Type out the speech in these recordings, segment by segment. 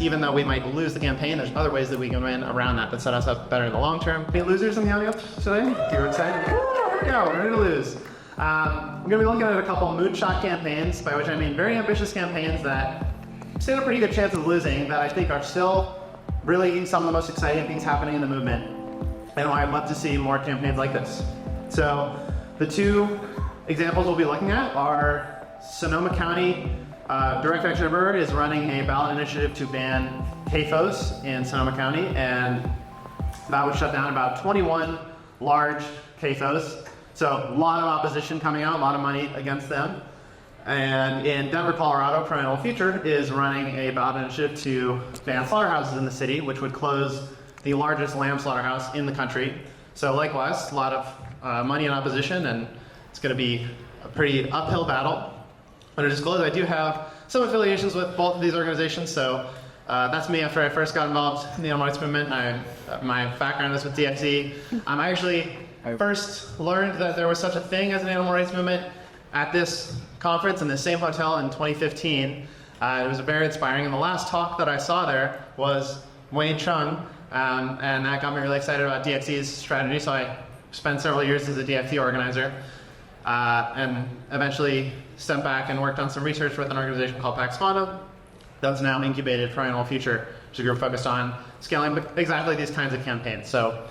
even though we might lose the campaign, there's other ways that we can win around that set us up better in the long term. Any losers in the audience today? You're excited? Here we go, we're ready to lose. I'm going to be looking at a couple moonshot campaigns, by which I mean very ambitious campaigns that stand a pretty good chance of losing, that I think are still really some of the most exciting things happening in the movement, and why I'd love to see more campaigns like this. So the two examples we'll be looking at are Sonoma County Direct Action Everywhere is running a ballot initiative to ban CAFOs in Sonoma County, and that would shut down about 21 large CAFOs. So a lot of opposition coming out, a lot of money against them. And in Denver, Colorado, Primeval Future is running a ballot initiative to ban slaughterhouses in the city, which would close the largest lamb slaughterhouse in the country. So likewise, a lot of money and opposition, and it's going to be a pretty uphill battle. But to disclose, I do have some affiliations with both of these organizations. So that's me after I first got involved in the animal rights movement. My background is with DXE. I actually first learned that there was such a thing as an animal rights movement at this conference in the same hotel in 2015. It was very inspiring, and the last talk that I saw there was Wayne Chung, and that got me really excited about DXE's strategy, so I spent several years as a DXE organizer, and eventually stepped back and worked on some research with an organization called Pax Quantum that's now incubated Primeval Future, which is a group focused on scaling exactly these kinds of campaigns. So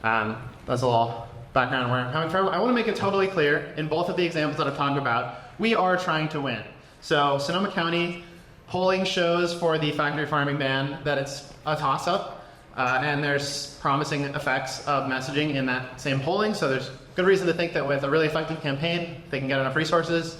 that's a little background on where I'm coming from. I want to make it totally clear in both of the examples that I've talked about, we are trying to win. So Sonoma County polling shows for the factory farming ban that it's a toss-up, and there's promising effects of messaging in that same polling. So there's good reason to think that with a really effective campaign, they can get enough resources.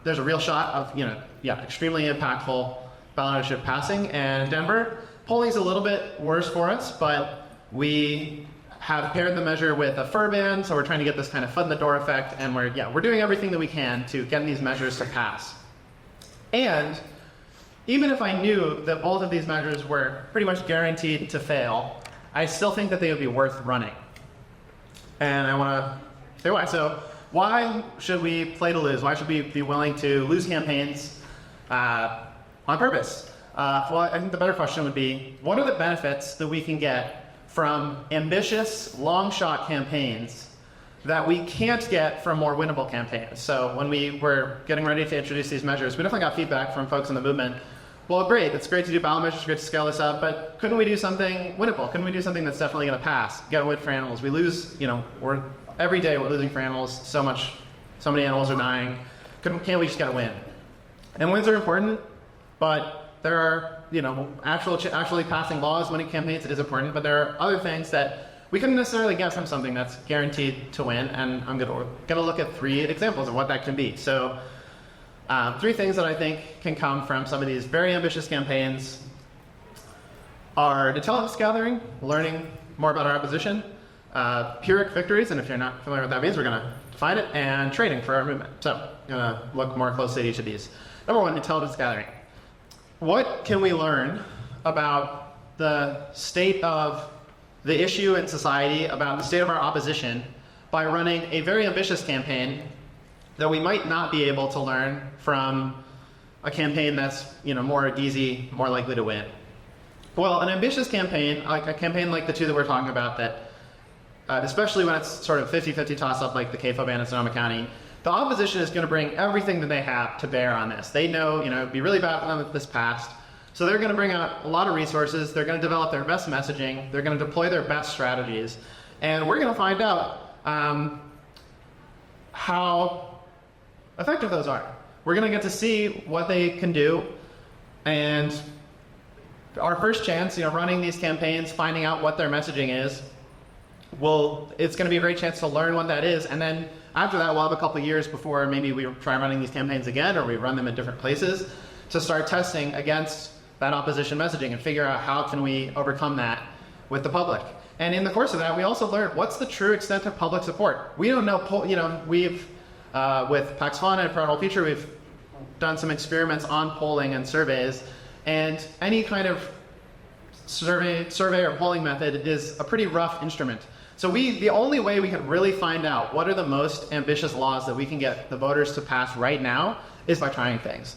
There's a real shot of, extremely impactful ballot initiative passing. And Denver, polling's a little bit worse for us, but we have paired the measure with a fur ban, so we're trying to get this kind of foot in the door effect, and we're doing everything that we can to get these measures to pass. And even if I knew that both of these measures were pretty much guaranteed to fail, I still think that they would be worth running. And I want to say why. So why should we play to lose? Why should we be willing to lose campaigns on purpose? Well, I think the better question would be, what are the benefits that we can get from ambitious, long-shot campaigns that we can't get from more winnable campaigns? So when we were getting ready to introduce these measures, we definitely got feedback from folks in the movement. Well, great, it's great to do ballot measures, great to scale this up, but couldn't we do something winnable? Couldn't we do something that's definitely going to pass? Get a win for animals. We lose, every day we're losing for animals so many animals are dying. Can't we just get a win? And wins are important, but there are, actually passing laws, winning campaigns, it is important, but there are other things that we couldn't necessarily get from something that's guaranteed to win, and I'm going to look at 3 examples of what that can be. So 3 things that I think can come from some of these very ambitious campaigns are intelligence gathering, learning more about our opposition, Pyrrhic victories, and if you're not familiar with what that means, we're going to define it, and trading for our movement. So I'm going to look more closely at each of these. Number 1, intelligence gathering. What can we learn about the state of the issue in society, about the state of our opposition, by running a very ambitious campaign that we might not be able to learn from a campaign that's more easy, more likely to win? Well, an ambitious campaign, like a campaign like the 2 that we're talking about, that especially when it's sort of 50-50 toss-up like the CAFO ban in Sonoma County, the opposition is going to bring everything that they have to bear on this. They know, it'd be really bad for them if this passed. So they're going to bring out a lot of resources. They're going to develop their best messaging. They're going to deploy their best strategies. And we're going to find out how effective those are. We're going to get to see what they can do. And our first chance, running these campaigns, finding out what their messaging is, it's going to be a great chance to learn what that is. And then after that, we'll have a couple of years before maybe we try running these campaigns again, or we run them in different places to start testing against that opposition messaging and figure out how can we overcome that with the public. And in the course of that, we also learned what's the true extent of public support. We don't know, we've, with Pax Fauna and Primeval Future, we've done some experiments on polling and surveys, and any kind of survey or polling method is a pretty rough instrument. So the only way we can really find out what are the most ambitious laws that we can get the voters to pass right now is by trying things.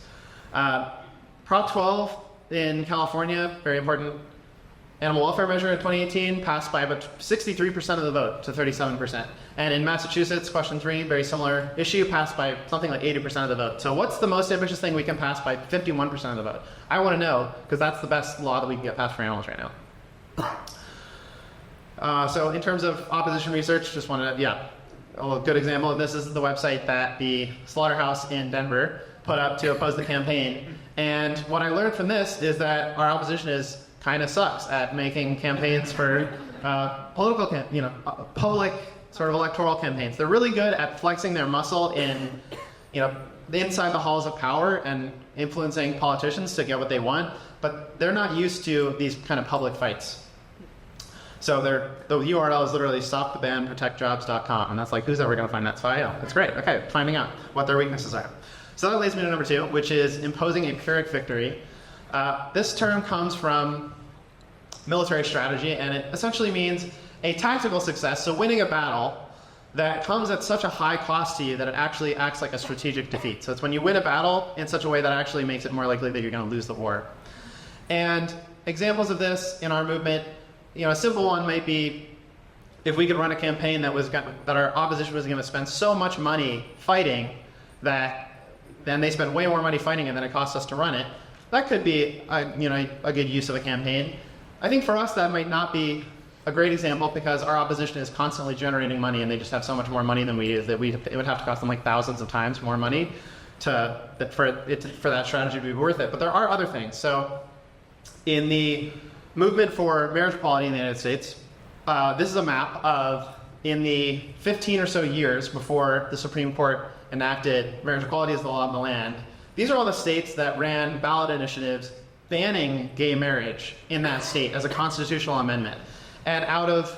Prop 12 in California, very important animal welfare measure in 2018, passed by about 63% of the vote to 37%. And in Massachusetts, question 3, very similar issue, passed by something like 80% of the vote. So what's the most ambitious thing we can pass by 51% of the vote? I want to know, because that's the best law that we can get passed for animals right now. So in terms of opposition research, just wanted to, a good example of this is the website that the slaughterhouse in Denver put up to oppose the campaign. And what I learned from this is that our opposition kind of sucks at making campaigns for public sort of electoral campaigns. They're really good at flexing their muscle in, inside the halls of power and influencing politicians to get what they want, but they're not used to these kind of public fights. So the URL is literally stopthebanprotectjobs.com, and that's like, who's ever going to find that? So that's great. Okay, finding out what their weaknesses are. So that leads me to number 2, which is imposing a Pyrrhic victory. This term comes from military strategy, and it essentially means a tactical success, so winning a battle that comes at such a high cost to you that it actually acts like a strategic defeat. So it's when you win a battle in such a way that actually makes it more likely that you're going to lose the war. And examples of this in our movement, a simple one might be if we could run a campaign that our opposition was going to spend so much money fighting that then they spend way more money fighting it than it costs us to run it. That could be a good use of a campaign. I think for us that might not be a great example because our opposition is constantly generating money and they just have so much more money than we do that it would have to cost them like thousands of times more money for that strategy to be worth it. But there are other things. So in the movement for marriage equality in the United States, this is a map of in the 15 or so years before the Supreme Court enacted marriage equality as the law of the land. These are all the states that ran ballot initiatives banning gay marriage in that state as a constitutional amendment. And out of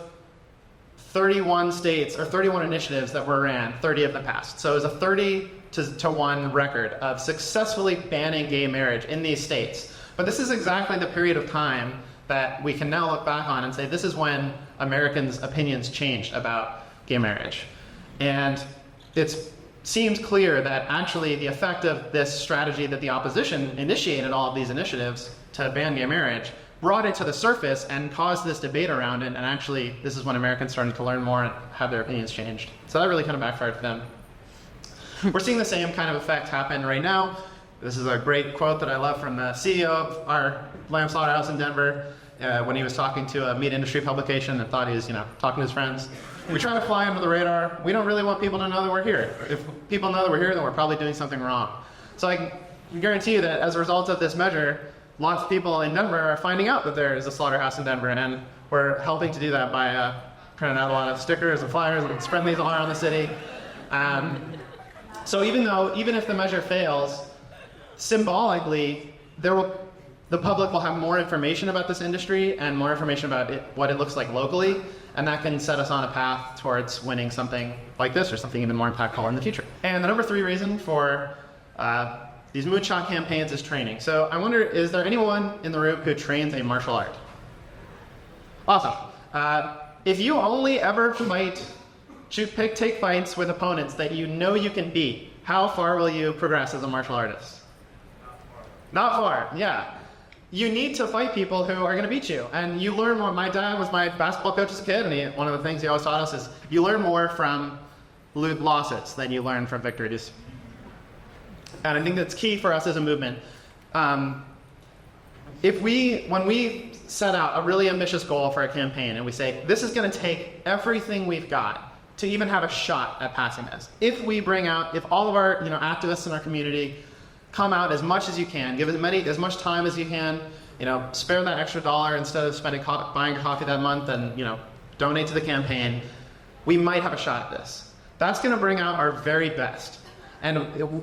31 states, or 31 initiatives that were ran, 30 of them passed. So it was a 30-1 record of successfully banning gay marriage in these states. But this is exactly the period of time that we can now look back on and say this is when Americans' opinions changed about gay marriage. And it seems clear that actually the effect of this strategy that the opposition initiated all of these initiatives to ban gay marriage brought it to the surface and caused this debate around it, and actually this is when Americans started to learn more and have their opinions changed. So that really kind of backfired for them. We're seeing the same kind of effect happen right now. This is a great quote that I love from the CEO of our lamb slaughterhouse in Denver when he was talking to a meat industry publication and thought he was talking to his friends. We try to fly under the radar. We don't really want people to know that we're here. If people know that we're here, then we're probably doing something wrong. So I can guarantee you that as a result of this measure, lots of people in Denver are finding out that there is a slaughterhouse in Denver, and we're helping to do that by printing out a lot of stickers and flyers and spreading these all around the city. So even if the measure fails, symbolically, the public will have more information about this industry and more information about what it looks like locally, and that can set us on a path towards winning something like this or something even more impactful in the future. And the number 3 reason for these moonshot campaigns is training. So I wonder, is there anyone in the room who trains a martial art? Awesome. If you only ever take fights with opponents that you know you can beat, how far will you progress as a martial artist? Not far, yeah. You need to fight people who are going to beat you. And you learn more. My dad was my basketball coach as a kid, and one of the things he always taught us is you learn more from losses than you learn from victories. And I think that's key for us as a movement. When we set out a really ambitious goal for a campaign and we say, this is going to take everything we've got to even have a shot at passing this. If all of our activists in our community come out as much as you can, give as much time as you can, spare that extra $1 instead of buying coffee that month and donate to the campaign, we might have a shot at this. That's going to bring out our very best. And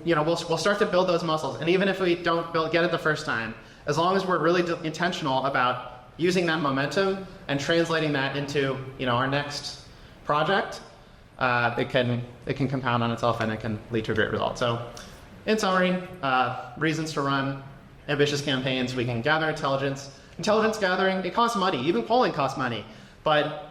we'll start to build those muscles. And even if we don't get it the first time, as long as we're really intentional about using that momentum and translating that into our next project, it can compound on itself and it can lead to a great result. So, in summary, reasons to run ambitious campaigns: we can gather intelligence. Intelligence gathering, it costs money. Even polling costs money, but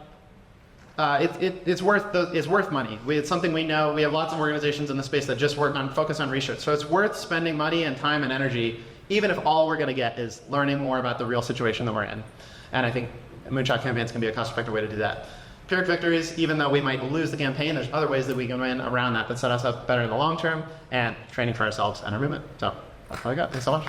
it's worth money. It's something we know. We have lots of organizations in the space that just focus on research. So it's worth spending money and time and energy even if all we're going to get is learning more about the real situation that we're in. And I think moonshot campaigns can be a cost-effective way to do that. Pyrrhic victories, even though we might lose the campaign, there's other ways that we can win around that set us up better in the long term, and training for ourselves and our movement. So that's all I got. Thanks so much.